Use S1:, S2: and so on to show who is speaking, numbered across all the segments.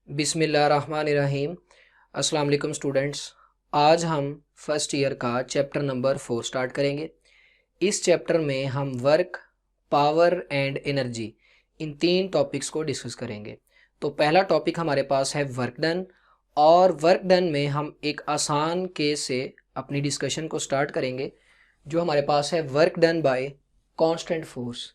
S1: बिस्मिल्लाहिर्रहमानिर्रहीम। अस्सलाम वालेकुम स्टूडेंट्स। आज हम फर्स्ट ईयर का चैप्टर नंबर 4 स्टार्ट करेंगे। इस चैप्टर में हम work, power and energy in तीन टॉपिक्स को डिस्कस करेंगे। तो पहला टॉपिक हमारे पास है वर्क डन, और वर्क डन में हम एक आसान केस से अपनी डिस्कशन को स्टार्ट करेंगे जो हमारे पास है work done by constant force.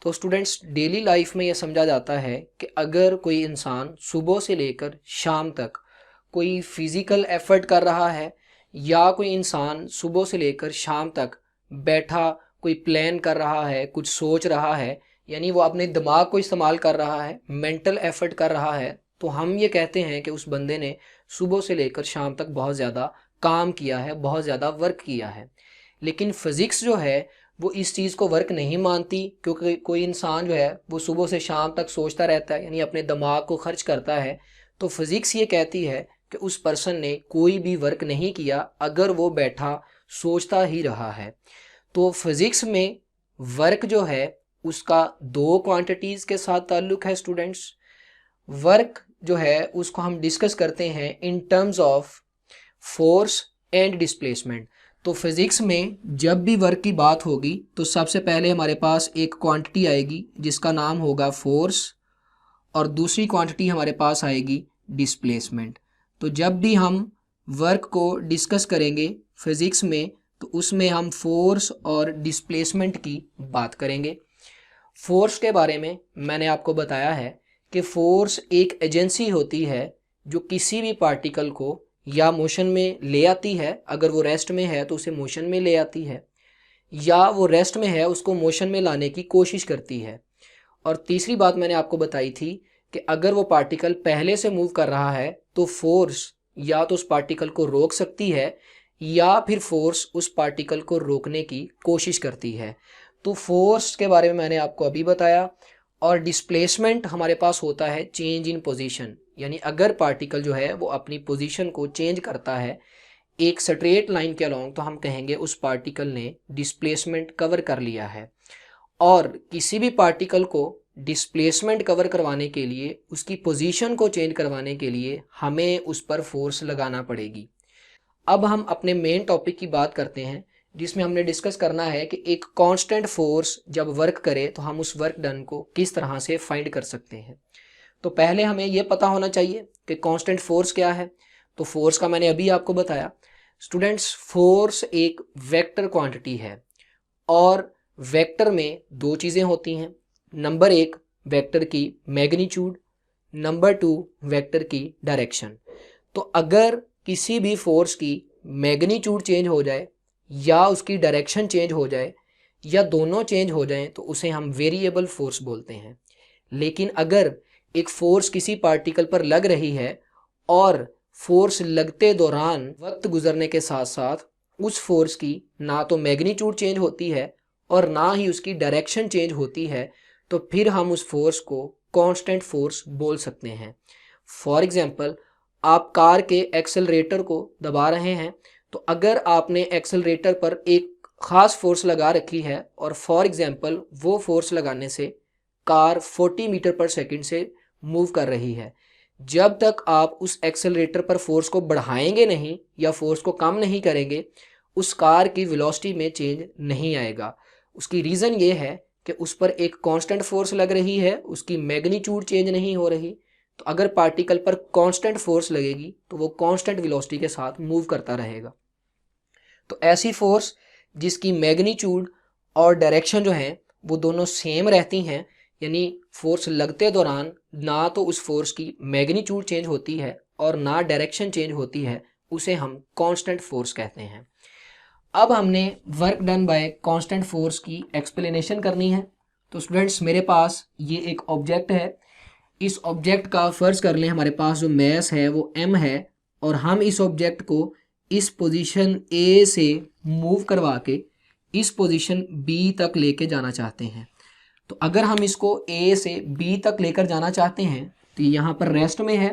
S1: तो स्टूडेंट्स, डेली लाइफ में ये समझा जाता है कि अगर कोई इंसान सुबह से लेकर शाम तक कोई फिज़िकल एफर्ट कर रहा है, या कोई इंसान सुबह से लेकर शाम तक बैठा कोई प्लान कर रहा है, कुछ सोच रहा है, यानी वो अपने दिमाग को इस्तेमाल कर रहा है, मेंटल एफर्ट कर रहा है, तो हम ये कहते हैं कि उस बंदे ने सुबह से लेकर शाम तक बहुत ज़्यादा काम किया है, बहुत ज़्यादा वर्क किया है। लेकिन फिज़िक्स जो है वो इस चीज़ को वर्क नहीं मानती, क्योंकि कोई इंसान जो है वो सुबह से शाम तक सोचता रहता है, यानी अपने दिमाग को खर्च करता है। तो फिज़िक्स ये कहती है कि उस पर्सन ने कोई भी वर्क नहीं किया अगर वो बैठा सोचता ही रहा है। तो फिज़िक्स में वर्क जो है उसका दो क्वांटिटीज़ के साथ ताल्लुक़ है स्टूडेंट्स। वर्क जो है उसको हम डिस्कस करते हैं in terms of force and displacement. तो फिज़िक्स में जब भी वर्क की बात होगी तो सबसे पहले हमारे पास एक क्वांटिटी आएगी जिसका नाम होगा फोर्स, और दूसरी क्वांटिटी हमारे पास आएगी डिस्प्लेसमेंट। तो जब भी हम वर्क को डिस्कस करेंगे फिज़िक्स में तो उसमें हम फोर्स और डिस्प्लेसमेंट की बात करेंगे। फोर्स के बारे में मैंने आपको बताया है कि फोर्स एक एजेंसी होती है जो किसी भी पार्टिकल को या मोशन में ले आती है, अगर वो रेस्ट में है तो उसे मोशन में ले आती है, या वो रेस्ट में है उसको मोशन में लाने की कोशिश करती है। और तीसरी बात मैंने आपको बताई थी कि अगर वो पार्टिकल पहले से मूव कर रहा है तो फोर्स या तो उस पार्टिकल को रोक सकती है, या फिर फोर्स उस पार्टिकल को रोकने की कोशिश करती है। तो फोर्स के बारे में मैंने आपको अभी बताया। और डिस्प्लेसमेंट हमारे पास होता है चेंज इन पोजीशन, यानी अगर पार्टिकल जो है वो अपनी पोजीशन को चेंज करता है एक स्ट्रेट लाइन के अलोंग, तो हम कहेंगे उस पार्टिकल ने डिस्प्लेसमेंट कवर कर लिया है। और किसी भी पार्टिकल को डिस्प्लेसमेंट कवर करवाने के लिए, उसकी पोजीशन को चेंज करवाने के लिए हमें उस पर फोर्स लगाना पड़ेगी। अब हम अपने मेन टॉपिक की बात करते हैं जिसमें हमने डिस्कस करना है कि एक कांस्टेंट फोर्स जब वर्क करे तो हम उस वर्क डन को किस तरह से फाइंड कर सकते हैं। तो पहले हमें यह पता होना चाहिए कि कांस्टेंट फोर्स क्या है। तो फोर्स का मैंने अभी आपको बताया स्टूडेंट्स, फोर्स एक वेक्टर क्वांटिटी है, और वेक्टर में दो चीज़ें होती हैं। नंबर एक, वेक्टर की मैग्नीट्यूड, नंबर टू, वेक्टर की डायरेक्शन। तो अगर किसी भी फोर्स की मैग्नीट्यूड चेंज हो जाए या उसकी डायरेक्शन चेंज हो जाए या दोनों चेंज हो जाएं तो उसे हम वेरिएबल फोर्स बोलते हैं। लेकिन अगर एक फोर्स किसी पार्टिकल पर लग रही है और फोर्स लगते दौरान वक्त गुजरने के साथ साथ उस फोर्स की ना तो मैग्नीट्यूड चेंज होती है और ना ही उसकी डायरेक्शन चेंज होती है, तो फिर हम उस फोर्स को कांस्टेंट फोर्स बोल सकते हैं। फॉर एग्जांपल, आप कार के एक्सेलरेटर को दबा रहे हैं, तो अगर आपने एक्सेलरेटर पर एक ख़ास फोर्स लगा रखी है और फॉर एग्जांपल वो फोर्स लगाने से कार 40 मीटर पर सेकंड से मूव कर रही है, जब तक आप उस एक्सेलरेटर पर फोर्स को बढ़ाएंगे नहीं या फोर्स को कम नहीं करेंगे, उस कार की वेलोसिटी में चेंज नहीं आएगा। उसकी रीज़न ये है कि उस पर एक कांस्टेंट फोर्स लग रही है, उसकी मैग्नीट्यूड चेंज नहीं हो रही। तो अगर पार्टिकल पर कांस्टेंट फोर्स लगेगी तो वो कांस्टेंट वेलोसिटी के साथ मूव करता रहेगा। तो ऐसी फोर्स जिसकी मैग्नीट्यूड और डायरेक्शन जो है वो दोनों सेम रहती हैं, यानी फोर्स लगते दौरान ना तो उस फोर्स की मैग्नीट्यूड चेंज होती है और ना डायरेक्शन चेंज होती है, उसे हम कांस्टेंट फोर्स कहते हैं। अब हमने work done by constant force की एक्सप्लेनेशन करनी है। तो स्टूडेंट्स, मेरे पास ये एक ऑब्जेक्ट है। इस ऑब्जेक्ट का फ़र्ज़ कर लें हमारे पास जो मैस है वो m है, और हम इस ऑब्जेक्ट को इस पोजीशन A से मूव करवा के इस पोजीशन B तक लेके जाना चाहते हैं। तो अगर हम इसको A से B तक लेकर जाना चाहते हैं तो यहाँ पर रेस्ट में है।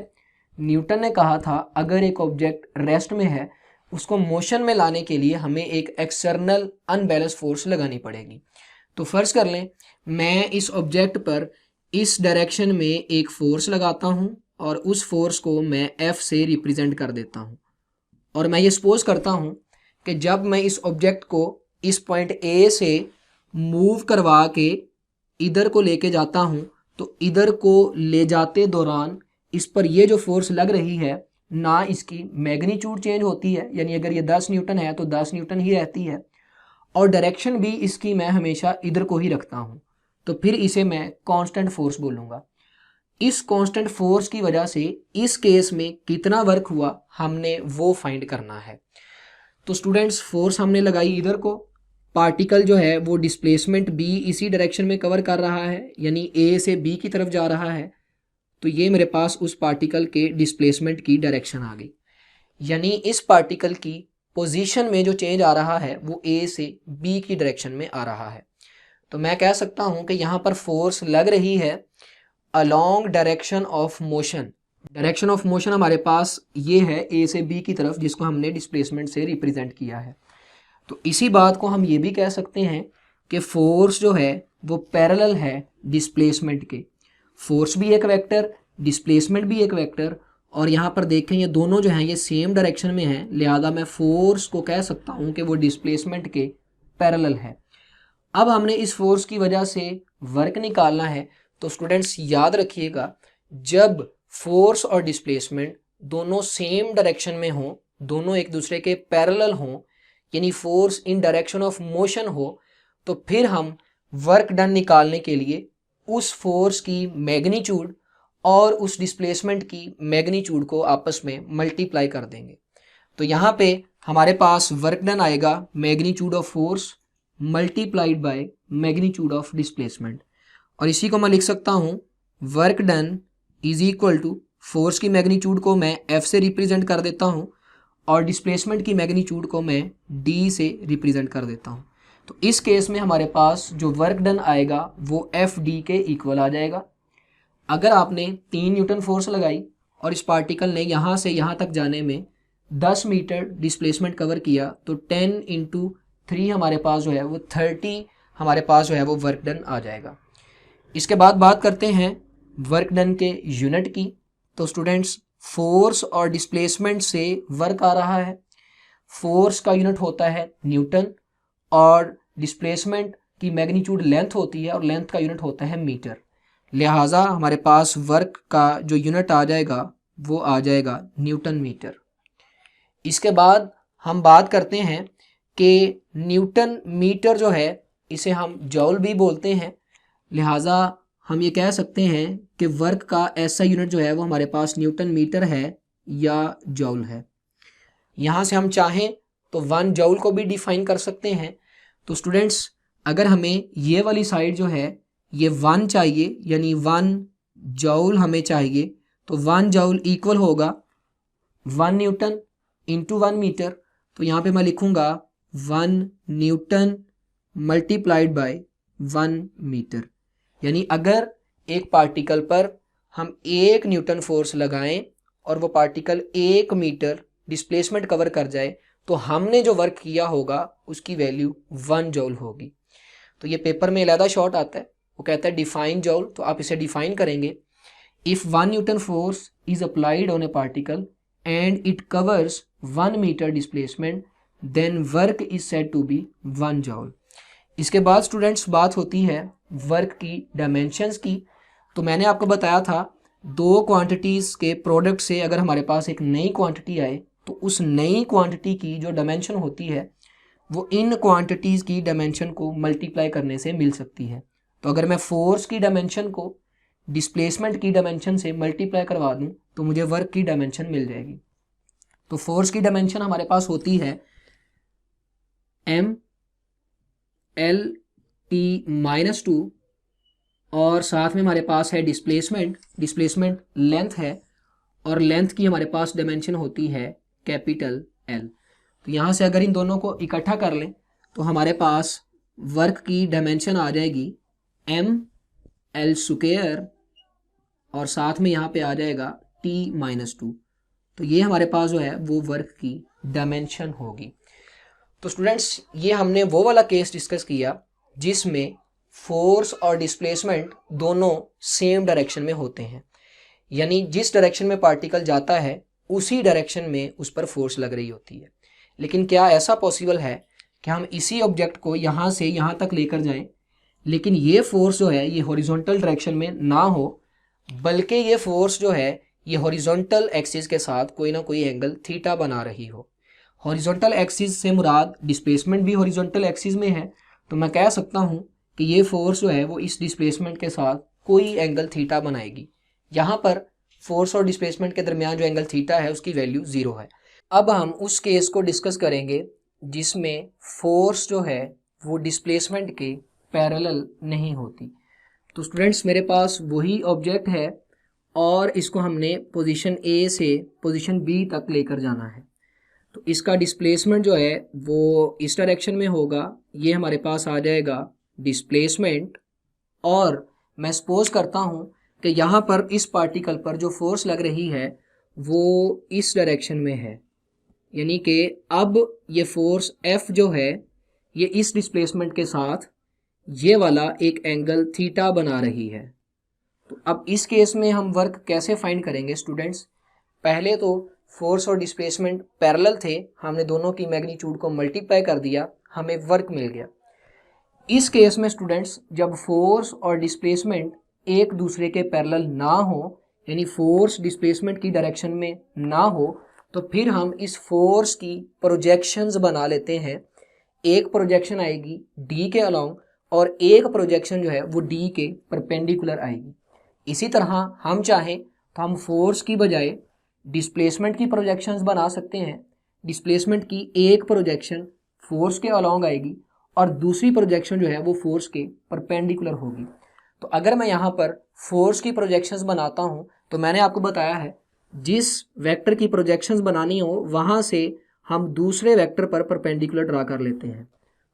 S1: न्यूटन ने कहा था अगर एक ऑब्जेक्ट रेस्ट में है उसको मोशन में लाने के लिए हमें एक एक्सटर्नल अनबैलेंस फोर्स लगानी पड़ेगी। तो फ़र्ज़ कर लें मैं इस ऑब्जेक्ट पर इस डायरेक्शन में एक फ़ोर्स लगाता हूँ और उस फोर्स को मैं F से रिप्रेजेंट कर देता हूँ। और मैं ये सपोज करता हूँ कि जब मैं इस ऑब्जेक्ट को इस पॉइंट A से मूव करवा के इधर को लेके जाता हूँ, तो इधर को ले जाते दौरान इस पर ये जो फोर्स लग रही है ना इसकी मैग्नीट्यूड चेंज होती है, यानी अगर ये 10 न्यूटन है तो 10 न्यूटन ही रहती है, और डायरेक्शन भी इसकी मैं हमेशा इधर को ही रखता हूँ, तो फिर इसे मैं कांस्टेंट फोर्स बोलूँगा। इस कांस्टेंट फोर्स की वजह से इस केस में कितना वर्क हुआ हमने वो फाइंड करना है। तो स्टूडेंट्स फोर्स हमने लगाई इधर को, पार्टिकल जो है वो डिस्प्लेसमेंट B इसी डायरेक्शन में कवर कर रहा है, यानी A से B की तरफ जा रहा है, तो ये मेरे पास उस पार्टिकल के डिस्प्लेसमेंट की डायरेक्शन आ गई। यानी इस पार्टिकल की पोजीशन में जो चेंज आ रहा है वो A से B की डायरेक्शन में आ रहा है। तो मैं कह सकता हूँ कि यहाँ पर फोर्स लग रही है along direction of motion. Direction of motion हमारे पास ये है A से B की तरफ, जिसको हमने डिस्प्लेसमेंट से रिप्रेजेंट किया है। तो इसी बात को हम ये भी कह सकते हैं कि फोर्स जो है वो पैरेलल है डिस्प्लेसमेंट के। फोर्स भी एक वेक्टर, डिस्प्लेसमेंट भी एक वेक्टर, और यहाँ पर देखें ये दोनों जो हैं ये सेम डायरेक्शन में हैं, लिहाजा मैं फोर्स को कह सकता हूँ कि वो डिस्प्लेसमेंट के पैरेलल है। अब हमने इस फोर्स की वजह से वर्क निकालना है। तो स्टूडेंट्स याद रखिएगा, जब फोर्स और डिस्प्लेसमेंट दोनों सेम डायरेक्शन में हों, दोनों एक दूसरे के पैरेलल हों, यानी force in direction of motion हो, तो फिर हम वर्क डन निकालने के लिए उस फोर्स की मैग्नीट्यूड और उस डिस्प्लेसमेंट की मैग्नीट्यूड को आपस में मल्टीप्लाई कर देंगे। तो यहाँ पे हमारे पास वर्क डन आएगा magnitude of force multiplied by magnitude of displacement, और इसी को मैं लिख सकता हूँ work done is equal to force की मैग्नीट्यूड को मैं F से रिप्रेजेंट कर देता हूँ और डिस्प्लेसमेंट की मैग्नीट्यूड को मैं D से रिप्रेजेंट कर देता हूँ। तो इस केस में हमारे पास जो वर्क डन आएगा वो FD के इक्वल आ जाएगा। अगर आपने 3 न्यूटन फोर्स लगाई और इस पार्टिकल ने यहाँ से यहाँ तक जाने में 10 मीटर डिस्प्लेसमेंट कवर किया, तो 10 × 3 हमारे पास जो है वो 30 हमारे पास जो है वो वर्क डन आ जाएगा। इसके बाद बात करते हैं वर्क डन के यूनिट की। तो स्टूडेंट्स फोर्स और डिस्प्लेसमेंट से वर्क आ रहा है। फोर्स का यूनिट होता है न्यूटन और डिस्प्लेसमेंट की मैग्नीट्यूड लेंथ होती है और लेंथ का यूनिट होता है मीटर। लिहाजा हमारे पास वर्क का जो यूनिट आ जाएगा वो आ जाएगा न्यूटन मीटर। इसके बाद हम बात करते हैं कि न्यूटन मीटर जो है इसे हम जॉल भी बोलते हैं। लिहाजा हम ये कह सकते हैं कि वर्क का ऐसा यूनिट जो है वो हमारे पास न्यूटन मीटर है या जॉल है। यहाँ से हम चाहें तो 1 जॉल को भी डिफाइन कर सकते हैं। तो स्टूडेंट्स अगर हमें ये वाली साइड जो है ये 1 चाहिए, यानी 1 जॉल हमें चाहिए, तो 1 जॉल इक्वल होगा 1 न्यूटन इंटू 1 मीटर। तो यहाँ पे मैं लिखूँगा 1 न्यूटन मल्टीप्लाइड बाय 1 मीटर। यानी अगर एक पार्टिकल पर हम 1 न्यूटन फोर्स लगाएं और वो पार्टिकल 1 मीटर डिस्प्लेसमेंट कवर कर जाए, तो हमने जो वर्क किया होगा उसकी वैल्यू 1 जॉल होगी। तो ये पेपर में अलहदा शॉर्ट आता है, वो कहता है डिफाइन जॉल, तो आप इसे डिफाइन करेंगे। If 1 newton force is applied on a particle and it covers 1 metre displacement, then work is said to be 1 joule. इसके बाद स्टूडेंट्स बात होती है वर्क की डायमेंशंस की। तो मैंने आपको बताया था 2 क्वांटिटीज़ के प्रोडक्ट से अगर हमारे पास एक नई क्वांटिटी आए, तो उस नई क्वांटिटी की जो डायमेंशन होती है वो इन क्वांटिटीज़ की डायमेंशन को मल्टीप्लाई करने से मिल सकती है। तो अगर मैं फोर्स की डायमेंशन को डिस्प्लेसमेंट की डायमेंशन से मल्टीप्लाई करवा दूँ तो मुझे वर्क की डायमेंशन मिल जाएगी। तो फोर्स की डायमेंशन हमारे पास होती है ML_T-2 और साथ में हमारे पास है डिस्प्लेसमेंट लेंथ है और लेंथ की हमारे पास डायमेंशन होती है कैपिटल L। तो यहाँ से अगर इन दोनों को इकट्ठा कर लें तो हमारे पास वर्क की डायमेंशन आ जाएगी ML² और साथ में यहाँ पे आ जाएगा T-2। तो ये हमारे पास जो है वो वर्क की डायमेंशन होगी। तो स्टूडेंट्स ये हमने वो वाला केस डिस्कस किया जिसमें फोर्स और डिस्प्लेसमेंट दोनों सेम डायरेक्शन में होते हैं, यानी जिस डायरेक्शन में पार्टिकल जाता है उसी डायरेक्शन में उस पर फोर्स लग रही होती है। लेकिन क्या ऐसा पॉसिबल है कि हम इसी ऑब्जेक्ट को यहाँ से यहाँ तक लेकर जाएं, लेकिन ये फोर्स जो है ये हॉरिजॉन्टल डायरेक्शन में ना हो, बल्कि ये फोर्स जो है ये हॉरिजॉन्टल एक्सिस के साथ कोई ना कोई एंगल थीटा बना रही हो। हॉरिजॉन्टल एक्सिस से मुराद डिस्प्लेसमेंट भी हॉरिजॉन्टल एक्सिस में है, तो मैं कह सकता हूँ कि ये फोर्स जो है वो इस डिस्प्लेसमेंट के साथ कोई एंगल थीटा बनाएगी। यहाँ पर फोर्स और डिस्प्लेसमेंट के दरमियान जो एंगल थीटा है उसकी वैल्यू 0 है। अब हम उस केस को डिस्कस करेंगे जिसमें फोर्स जो है वो डिस्प्लेसमेंट के पैरेलल नहीं होती। तो स्टूडेंट्स मेरे पास वही ऑब्जेक्ट है और इसको हमने पोजीशन ए से पोजीशन बी तक लेकर जाना है। तो इसका डिस्प्लेसमेंट जो है वो इस डायरेक्शन में होगा, ये हमारे पास आ जाएगा डिस्प्लेसमेंट। और मैं सपोज करता हूँ कि यहाँ पर इस पार्टिकल पर जो फोर्स लग रही है वो इस डायरेक्शन में है, यानी कि अब ये फोर्स F जो है ये इस डिस्प्लेसमेंट के साथ ये वाला एक एंगल थीटा बना रही है। तो अब इस केस में हम वर्क कैसे फाइंड करेंगे स्टूडेंट्स? पहले तो फोर्स और डिस्प्लेसमेंट पैरेलल थे, हमने दोनों की मैग्नीट्यूड को मल्टीप्लाई कर दिया, हमें वर्क मिल गया। इस केस में स्टूडेंट्स जब फोर्स और डिस्प्लेसमेंट एक दूसरे के पैरेलल ना हो, यानी फोर्स डिस्प्लेसमेंट की डायरेक्शन में ना हो, तो फिर हम इस फोर्स की प्रोजेक्शंस बना लेते हैं। एक प्रोजेक्शन आएगी डी के अलोंग और एक प्रोजेक्शन जो है वो डी के परपेंडिकुलर आएगी। इसी तरह हम चाहें तो हम फोर्स की बजाय डिस्प्लेसमेंट की प्रोजेक्शंस बना सकते हैं। डिस्प्लेसमेंट की एक प्रोजेक्शन फोर्स के अलोंग आएगी और दूसरी प्रोजेक्शन जो है वो फोर्स के परपेंडिकुलर होगी। तो अगर मैं यहाँ पर फोर्स की प्रोजेक्शंस बनाता हूँ तो मैंने आपको बताया है जिस वेक्टर की प्रोजेक्शंस बनानी हो वहाँ से हम दूसरे वेक्टर पर परपेंडिकुलर ड्रा कर लेते हैं।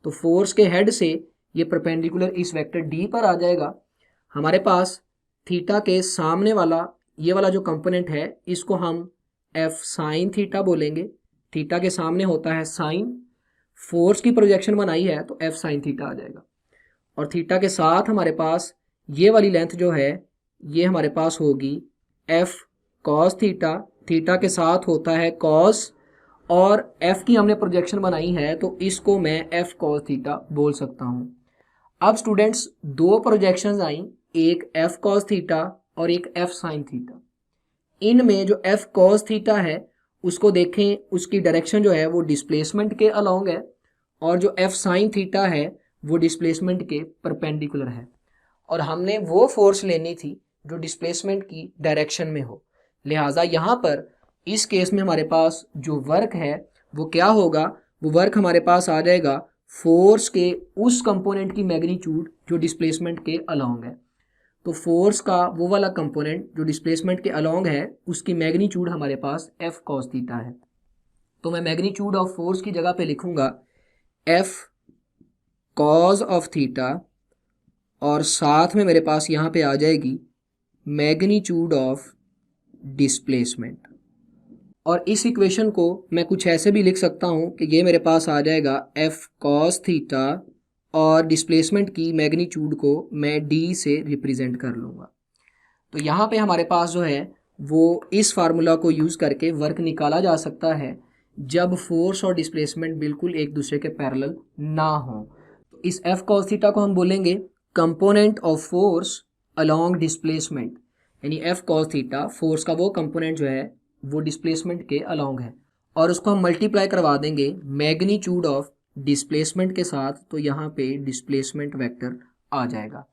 S1: तो फोर्स के हेड से ये परपेंडिकुलर इस वेक्टर डी पर आ जाएगा। हमारे पास थीटा के सामने वाला ये वाला जो कंपोनेंट है इसको हम एफ साइन थीटा बोलेंगे। थीटा के सामने होता है साइन, फोर्स की प्रोजेक्शन बनाई है तो एफ साइन थीटा आ जाएगा। और थीटा के साथ हमारे पास ये वाली लेंथ जो है ये हमारे पास होगी एफ कॉस थीटा। थीटा के साथ होता है कॉस और एफ की हमने प्रोजेक्शन बनाई है तो इसको मैं एफ कॉस थीटा बोल सकता हूँ। अब स्टूडेंट्स दो प्रोजेक्शंस आई, एक एफ कॉस थीटा और एक एफ साइन थीटा। इनमें जो एफ कॉस थीटा है उसको देखें, उसकी डायरेक्शन जो है वो डिस्प्लेसमेंट के अलोंग है और जो एफ साइन थीटा है वो डिस्प्लेसमेंट के परपेंडिकुलर है। और हमने वो फोर्स लेनी थी जो डिस्प्लेसमेंट की डायरेक्शन में हो। लिहाजा यहाँ पर इस केस में हमारे पास जो वर्क है वो क्या होगा, वो वर्क हमारे पास आ जाएगा फोर्स के उस कंपोनेंट की मैग्नीट्यूड जो डिस्प्लेसमेंट के अलोंग है। तो फोर्स का वो वाला कंपोनेंट जो डिस्प्लेसमेंट के अलोंग है उसकी मैग्नीट्यूड हमारे पास एफ कॉस थीटा है। तो मैं मैग्नीट्यूड ऑफ फोर्स की जगह पे लिखूंगा एफ कॉस ऑफ थीटा और साथ में मेरे पास यहाँ पे आ जाएगी मैग्नीट्यूड ऑफ डिस्प्लेसमेंट। और इस इक्वेशन को मैं कुछ ऐसे भी लिख सकता हूँ कि ये मेरे पास आ जाएगा एफ कॉस थीटा और डिस्प्लेसमेंट की मैग्नीट्यूड को मैं डी से रिप्रेजेंट कर लूँगा। तो यहाँ पे हमारे पास जो है वो इस फार्मूला को यूज़ करके वर्क निकाला जा सकता है जब फोर्स और डिस्प्लेसमेंट बिल्कुल एक दूसरे के पैरेलल ना हो। तो इस एफ कॉस थीटा को हम बोलेंगे component of force along displacement, यानी एफ कॉस थीटा फोर्स का वो कंपोनेंट जो है वो डिस्प्लेसमेंट के अलोंग है और उसको हम मल्टीप्लाई करवा देंगे मैग्नीट्यूड ऑफ डिस्प्लेसमेंट के साथ, तो यहाँ पे डिस्प्लेसमेंट वेक्टर आ जाएगा।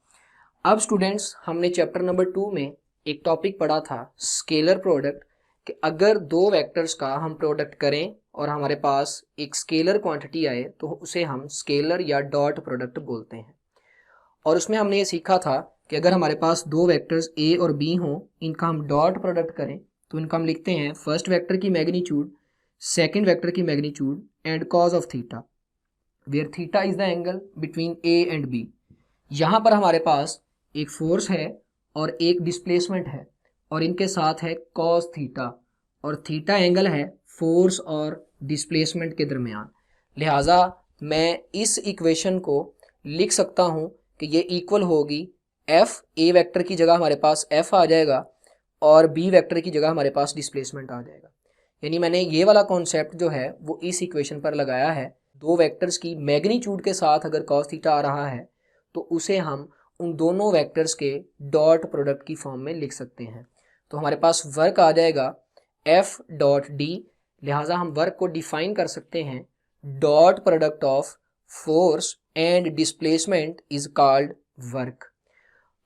S1: अब स्टूडेंट्स हमने चैप्टर नंबर 2 में एक टॉपिक पढ़ा था स्केलर प्रोडक्ट, कि अगर दो वेक्टर्स का हम प्रोडक्ट करें और हमारे पास एक स्केलर क्वांटिटी आए तो उसे हम स्केलर या डॉट प्रोडक्ट बोलते हैं। और उसमें हमने ये सीखा था कि अगर हमारे पास दो वेक्टर्स ए और बी हों, इनका हम डॉट प्रोडक्ट करें तो इनका हम लिखते हैं फर्स्ट वेक्टर की मैग्नीट्यूड, सेकेंड वेक्टर की magnitude and cos of theta, where theta is the angle between A and B. यहाँ पर हमारे पास एक फोर्स है और एक डिस्प्लेसमेंट है और इनके साथ है कॉस थीटा और थीटा एंगल है फोर्स और डिस्प्लेसमेंट के दरमियान। लिहाजा मैं इस इक्वेशन को लिख सकता हूँ कि ये इक्वल होगी एफ, ए वेक्टर की जगह हमारे पास एफ आ जाएगा और बी वेक्टर की जगह हमारे पास डिस्प्लेसमेंट आ जाएगा। यानी मैंने ये वाला कॉन्सेप्ट जो है वो इस इक्वेशन पर लगाया है। दो वेक्टर्स की मैग्नीट्यूड के साथ अगर कॉस थीटा आ रहा है तो उसे हम उन दोनों वेक्टर्स के डॉट प्रोडक्ट की फॉर्म में लिख सकते हैं। तो हमारे पास वर्क आ जाएगा एफ डॉट डी, लिहाजा हम वर्क को डिफाइन कर सकते हैं dot product of force and displacement is called work.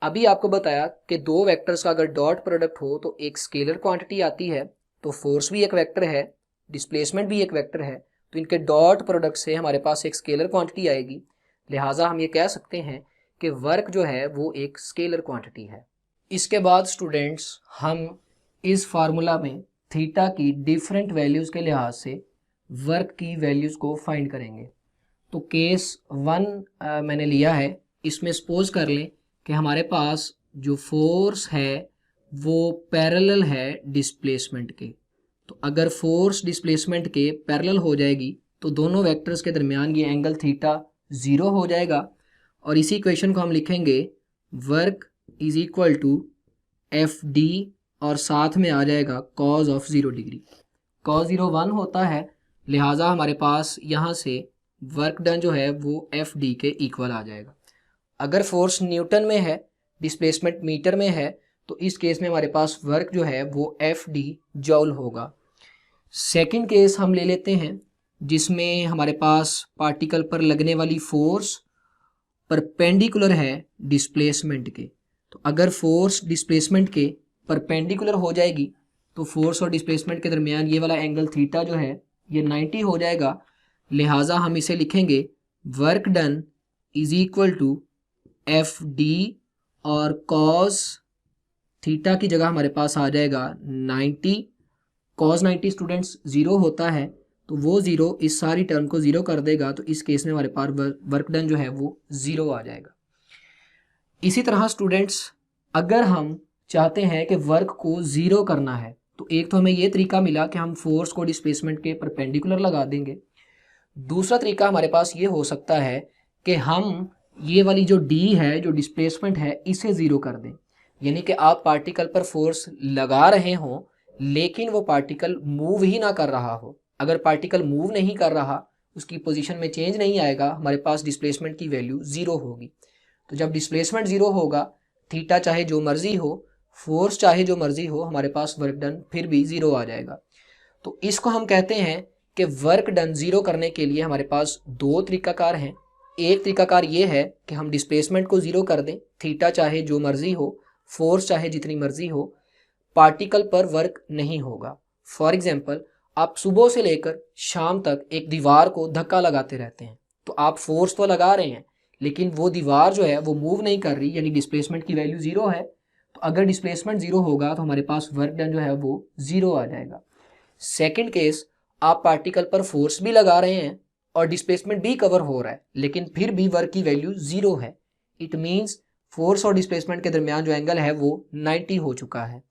S1: अभी आपको बताया कि दो वेक्टर्स का अगर डॉट प्रोडक्ट हो तो एक स्केलर क्वांटिटी आती है, तो फोर्स भी एक वेक्टर है, डिस्प्लेसमेंट भी एक वेक्टर है, तो इनके डॉट प्रोडक्ट से हमारे पास एक स्केलर क्वांटिटी आएगी। लिहाजा हम ये कह सकते हैं कि वर्क जो है वो एक स्केलर क्वांटिटी है। इसके बाद स्टूडेंट्स हम इस फार्मूला में थीटा की डिफरेंट वैल्यूज़ के लिहाज से वर्क की वैल्यूज़ को फाइंड करेंगे। तो केस 1 मैंने लिया है। इसमें सपोज कर लें कि हमारे पास जो फोर्स है वो पैरेलल है डिस्प्लेसमेंट के। तो अगर फोर्स डिस्प्लेसमेंट के पैरेलल हो जाएगी तो दोनों वेक्टर्स के दरमियान ये एंगल थीटा 0 हो जाएगा, और इसी इक्वेशन को हम लिखेंगे work is equal to F D और साथ में आ जाएगा कॉज ऑफ 0 डिग्री। कॉज 0 1 होता है, लिहाजा हमारे पास यहाँ से वर्क डन जो है वो एफ डी के इक्वल आ जाएगा। अगर फोर्स न्यूटन में है, डिस्प्लेसमेंट मीटर में है, तो इस केस में हमारे पास वर्क जो है वो एफ डी जॉल होगा। सेकंड केस हम ले लेते हैं जिसमें हमारे पास पार्टिकल पर लगने वाली फोर्स परपेंडिकुलर है डिस्प्लेसमेंट के। तो अगर फोर्स डिस्प्लेसमेंट के परपेंडिकुलर हो जाएगी तो फोर्स और डिस्प्लेसमेंट के दरमियान ये वाला एंगल थीटा जो है ये 90 हो जाएगा। लिहाजा हम इसे लिखेंगे work done is equal to F D और कॉस थीटा की जगह हमारे पास आ जाएगा 90। कॉस 90 स्टूडेंट्स 0 होता है, तो वो 0 इस सारी टर्म को 0 कर देगा, तो इस केस में हमारे पास वर्क डन जो है वो 0 आ जाएगा। इसी तरह स्टूडेंट्स अगर हम चाहते हैं कि वर्क को 0 करना है तो एक तो हमें ये तरीका मिला कि हम फोर्स को डिस्प्लेसमेंट के परपेंडिकुलर लगा देंगे। दूसरा तरीका हमारे पास ये हो सकता है कि हम ये वाली जो d है, जो डिस्प्लेसमेंट है, इसे 0 कर दें। यानी कि आप पार्टिकल पर फोर्स लगा रहे हो लेकिन वो पार्टिकल मूव ही ना कर रहा हो। अगर पार्टिकल मूव नहीं कर रहा, उसकी पोजीशन में चेंज नहीं आएगा, हमारे पास डिस्प्लेसमेंट की वैल्यू 0 होगी। तो जब डिस्प्लेसमेंट 0 होगा, थीटा चाहे जो मर्जी हो, फोर्स चाहे जो मर्जी हो, हमारे पास वर्क डन फिर भी 0 आ जाएगा। तो इसको हम कहते हैं कि वर्क डन 0 करने के लिए हमारे पास दो तरीकाकार हैं। एक तरीकाकार ये है कि हम डिस्प्लेसमेंट को 0 कर दें, थीटा चाहे जो मर्जी हो, फोर्स चाहे जितनी मर्जी हो, पार्टिकल पर वर्क नहीं होगा। फॉर एग्जांपल आप सुबह से लेकर शाम तक एक दीवार को धक्का लगाते रहते हैं, तो आप फोर्स तो लगा रहे हैं लेकिन वो दीवार जो है वो मूव नहीं कर रही, यानी डिस्प्लेसमेंट की वैल्यू 0 है। तो अगर डिस्प्लेसमेंट 0 होगा तो हमारे पास वर्क डन जो है वो 0 आ जाएगा। सेकेंड केस, आप पार्टिकल पर फोर्स भी लगा रहे हैं और डिस्प्लेसमेंट भी कवर हो रहा है लेकिन फिर भी वर्क की वैल्यू 0 है। इट मीन्स फोर्स और डिस्प्लेसमेंट के दरमियान जो एंगल है वो 90 हो चुका है।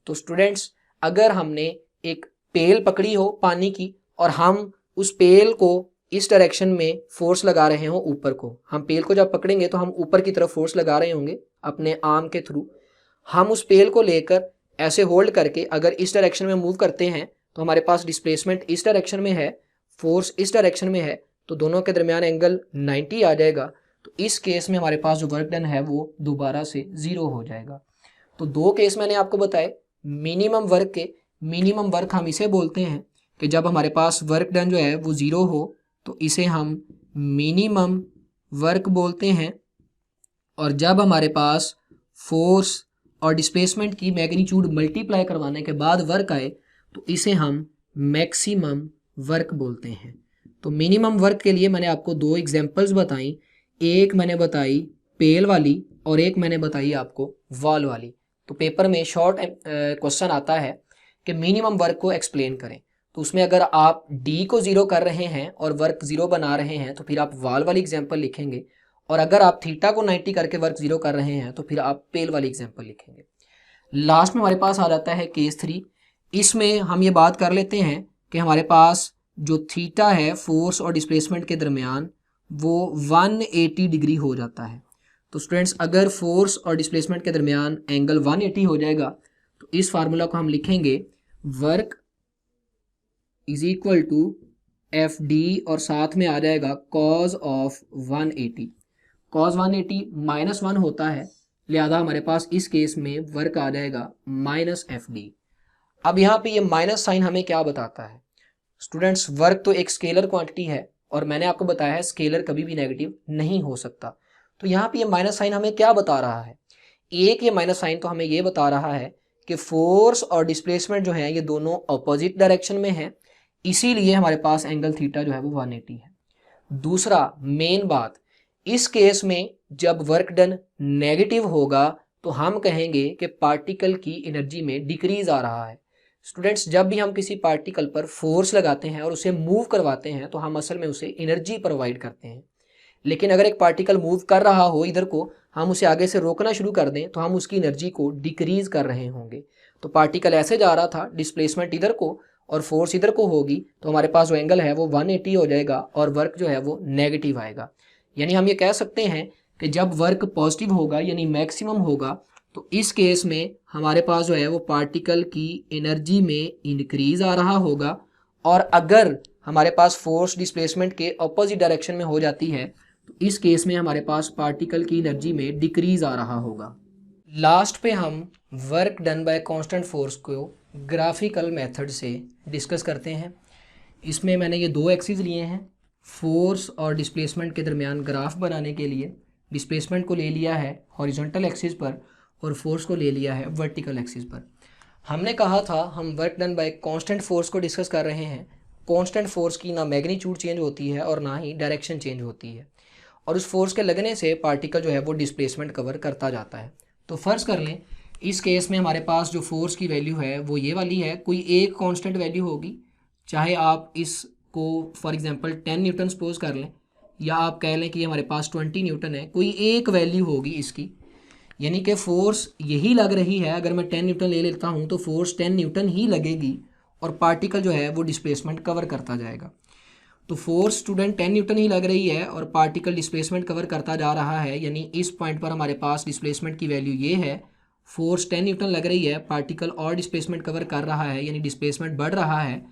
S1: तो स्टूडेंट्स अगर हमने एक पेल पकड़ी हो पानी की और हम उस पेल को इस डायरेक्शन में फोर्स लगा रहे हो ऊपर को, हम पेल को जब पकड़ेंगे तो हम ऊपर की तरफ फोर्स लगा रहे होंगे अपने आर्म के थ्रू। हम उस पेल को लेकर ऐसे होल्ड करके अगर इस डायरेक्शन में मूव करते हैं तो हमारे पास डिस्प्लेसमेंट इस डायरेक्शन में है, फोर्स इस डायरेक्शन में है, तो दोनों के दरमियान एंगल 90 आ जाएगा। तो इस केस में हमारे पास जो वर्क डन है वो दोबारा से 0 हो जाएगा। तो दो केस मैंने आपको बताए मिनिमम वर्क के। मिनिमम वर्क हम इसे बोलते हैं कि जब हमारे पास वर्क डन जो है वो 0 हो तो इसे हम मिनिमम वर्क बोलते हैं, और जब हमारे पास फोर्स और डिस्प्लेसमेंट की मैग्नीट्यूड मल्टीप्लाई करवाने के बाद वर्क आए तो इसे हम मैक्सिमम वर्क बोलते हैं। तो मिनिमम वर्क के लिए मैंने आपको दो एग्जांपल्स बताई, एक मैंने बताई पेल वाली और एक मैंने बताई आपको वॉल वाली। तो पेपर में शॉर्ट क्वेश्चन आता है कि मिनिमम वर्क को एक्सप्लेन करें, तो उसमें अगर आप डी को 0 कर रहे हैं और वर्क 0 बना रहे हैं तो फिर आप वॉल वाली एग्जाम्पल लिखेंगे, और अगर आप थीटा को 90 करके वर्क 0 कर रहे हैं तो फिर आप पेल वाली एग्जाम्पल लिखेंगे। लास्ट में हमारे पास आ जाता है केस 3। इसमें हम ये बात कर लेते हैं कि हमारे पास जो थीटा है फोर्स और डिस्प्लेसमेंट के दरमियान वो 180 डिग्री हो जाता है। तो स्टूडेंट्स अगर फोर्स और डिस्प्लेसमेंट के दरमियान एंगल 180 हो जाएगा तो तो इस फार्मूला को हम लिखेंगे work is equal to F D और साथ में आ जाएगा कॉज ऑफ 180। कॉज 180 -1 होता है, लिहाजा हमारे पास इस केस में वर्क आ जाएगा माइनस एफ डी। अब यहाँ पे ये माइनस साइन हमें क्या बताता है स्टूडेंट्स? वर्क तो एक स्केलर क्वांटिटी है और मैंने आपको बताया है स्केलर कभी भी नेगेटिव नहीं हो सकता। तो यहाँ पे ये माइनस साइन हमें क्या बता रहा है? एक ये माइनस साइन तो हमें ये बता रहा है कि फोर्स और डिस्प्लेसमेंट जो है ये दोनों अपोजिट डायरेक्शन में है, इसीलिए हमारे पास एंगल थीटा जो है वो 180 है। दूसरा मेन बात, इस केस में जब वर्क डन नेगेटिव होगा तो हम कहेंगे कि पार्टिकल की एनर्जी में डिक्रीज आ रहा है। स्टूडेंट्स, जब भी हम किसी पार्टिकल पर फोर्स लगाते हैं और उसे मूव करवाते हैं तो हम असल में उसे एनर्जी प्रोवाइड करते हैं, लेकिन अगर एक पार्टिकल मूव कर रहा हो इधर को, हम उसे आगे से रोकना शुरू कर दें तो हम उसकी एनर्जी को डिक्रीज कर रहे होंगे। तो पार्टिकल ऐसे जा रहा था, डिस्प्लेसमेंट इधर को और फोर्स इधर को होगी, तो हमारे पास जो एंगल है वो 180 हो जाएगा और वर्क जो है वो नेगेटिव आएगा। यानी हम ये कह सकते हैं कि जब वर्क पॉजिटिव होगा यानी मैक्सिमम होगा तो इस केस में हमारे पास जो है वो पार्टिकल की एनर्जी में इंक्रीज आ रहा होगा, और अगर हमारे पास फोर्स डिस्प्लेसमेंट के अपोजिट डायरेक्शन में हो जाती है तो इस केस में हमारे पास पार्टिकल की एनर्जी में डिक्रीज आ रहा होगा। लास्ट पे हम work done by constant force को ग्राफिकल मेथड से डिस्कस करते हैं। इसमें मैंने ये दो एक्सिस लिए हैं, फोर्स और डिस्प्लेसमेंट के दरमियान ग्राफ बनाने के लिए डिस्प्लेसमेंट को ले लिया है हॉरिजॉन्टल एक्सिस पर और फोर्स को ले लिया है वर्टिकल एक्सिस पर। हमने कहा था हम work done by constant force को डिस्कस कर रहे हैं। कांस्टेंट फोर्स की ना मैग्नीट्यूड चेंज होती है और ना ही डायरेक्शन चेंज होती है, और उस फोर्स के लगने से पार्टिकल जो है वो डिस्प्लेसमेंट कवर करता जाता है। तो फर्ज कर लें इस केस में हमारे पास जो फोर्स की वैल्यू है वो ये वाली है, कोई एक कांस्टेंट वैल्यू होगी, चाहे आप इसको फॉर एग्जांपल 10 न्यूटन सपोज कर लें या आप कह लें कि हमारे पास 20 न्यूटन है, कोई एक वैल्यू होगी इसकी, यानी कि फोर्स यही लग रही है। अगर मैं 10 न्यूटन ले लेता हूँ तो फोर्स 10 न्यूटन ही लगेगी और पार्टिकल जो है वो डिस्प्लेसमेंट कवर करता जाएगा। तो फोर्स स्टूडेंट 10 न्यूटन ही लग रही है और पार्टिकल डिस्प्लेसमेंट कवर करता जा रहा है, यानी इस पॉइंट पर हमारे पास डिस्प्लेसमेंट की वैल्यू ये है, फोर्स 10 न्यूटन लग रही है, पार्टिकल और डिस्प्लेसमेंट कवर कर रहा है यानी डिस्प्लेसमेंट बढ़ रहा है।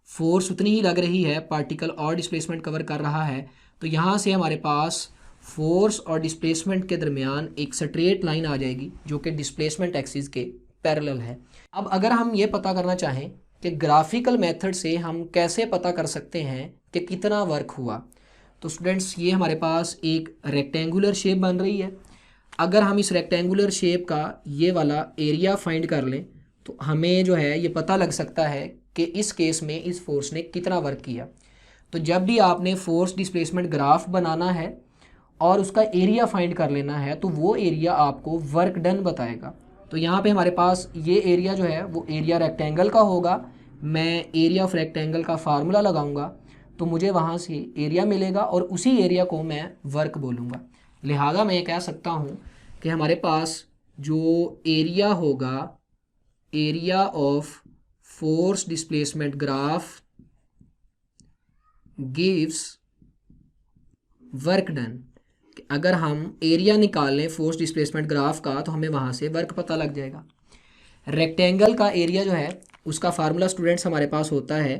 S1: फोर्स उतनी ही लग रही है, पार्टिकल और डिस्प्लेसमेंट कवर कर रहा है। तो यहाँ से हमारे पास फोर्स और डिस्प्लेसमेंट के दरमियान एक स्ट्रेट लाइन आ जाएगी जो कि डिस्प्लेसमेंट एक्सिस के पैरेलल है। अब अगर हम ये पता करना चाहें कि ग्राफिकल मेथड से हम कैसे पता कर सकते हैं कि कितना वर्क हुआ, तो स्टूडेंट्स ये हमारे पास एक रेक्टेंगुलर शेप बन रही है। अगर हम इस रेक्टेंगुलर शेप का ये वाला एरिया फाइंड कर लें तो हमें जो है ये पता लग सकता है कि इस केस में इस फोर्स ने कितना वर्क किया। तो जब भी आपने फोर्स डिस्प्लेसमेंट ग्राफ बनाना है और उसका एरिया फाइंड कर लेना है तो वो एरिया आपको वर्क डन बताएगा। तो यहाँ पे हमारे पास ये एरिया जो है वो एरिया रेक्टेंगल का होगा। मैं एरिया ऑफ रेक्टेंगल का फार्मूला लगाऊंगा तो मुझे वहाँ से एरिया मिलेगा और उसी एरिया को मैं वर्क बोलूँगा। लिहाजा मैं ये कह सकता हूँ कि हमारे पास जो एरिया होगा, area of force displacement graph gives work done. अगर हम एरिया निकाल लें फोर्स डिस्प्लेसमेंट ग्राफ का तो हमें वहाँ से वर्क पता लग जाएगा। रेक्टेंगल का एरिया जो है उसका फार्मूला स्टूडेंट्स हमारे पास होता है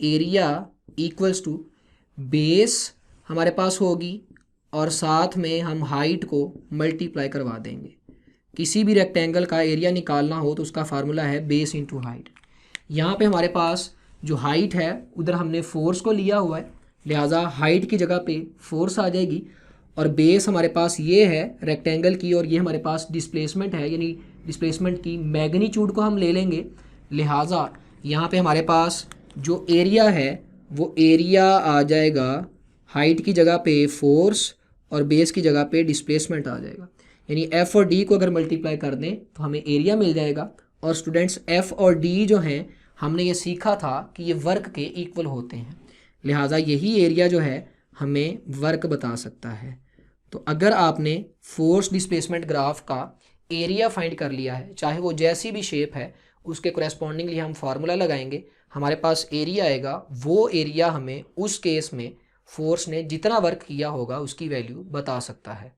S1: एरिया इक्वल्स टू बेस हमारे पास होगी और साथ में हम हाइट को मल्टीप्लाई करवा देंगे। किसी भी रेक्टेंगल का एरिया निकालना हो तो उसका फार्मूला है बेस इंटू हाइट। यहाँ पे हमारे पास जो हाइट है उधर हमने फोर्स को लिया हुआ है, लिहाजा हाइट की जगह पे फोर्स आ जाएगी, और बेस हमारे पास ये है रेक्टेंगल की और ये हमारे पास डिस्प्लेसमेंट है, यानी डिस्प्लेसमेंट की मैग्नीट्यूड को हम ले लेंगे। लिहाजा यहाँ पे हमारे पास जो एरिया है वो एरिया आ जाएगा, हाइट की जगह पे फोर्स और बेस की जगह पे डिस्प्लेसमेंट आ जाएगा, यानी एफ़ और डी को अगर मल्टीप्लाई कर दें तो हमें एरिया मिल जाएगा। और स्टूडेंट्स एफ़ और डी जो हैं हमने ये सीखा था कि ये वर्क के इक्वल होते हैं, लिहाजा यही एरिया जो है हमें वर्क बता सकता है। तो अगर आपने फोर्स डिस्प्लेसमेंट ग्राफ का एरिया फाइंड कर लिया है, चाहे वो जैसी भी शेप है, उसके कोरेस्पॉन्डिंगली हम फार्मूला लगाएंगे, हमारे पास एरिया आएगा। वो एरिया हमें उस केस में फोर्स ने जितना वर्क किया होगा उसकी वैल्यू बता सकता है।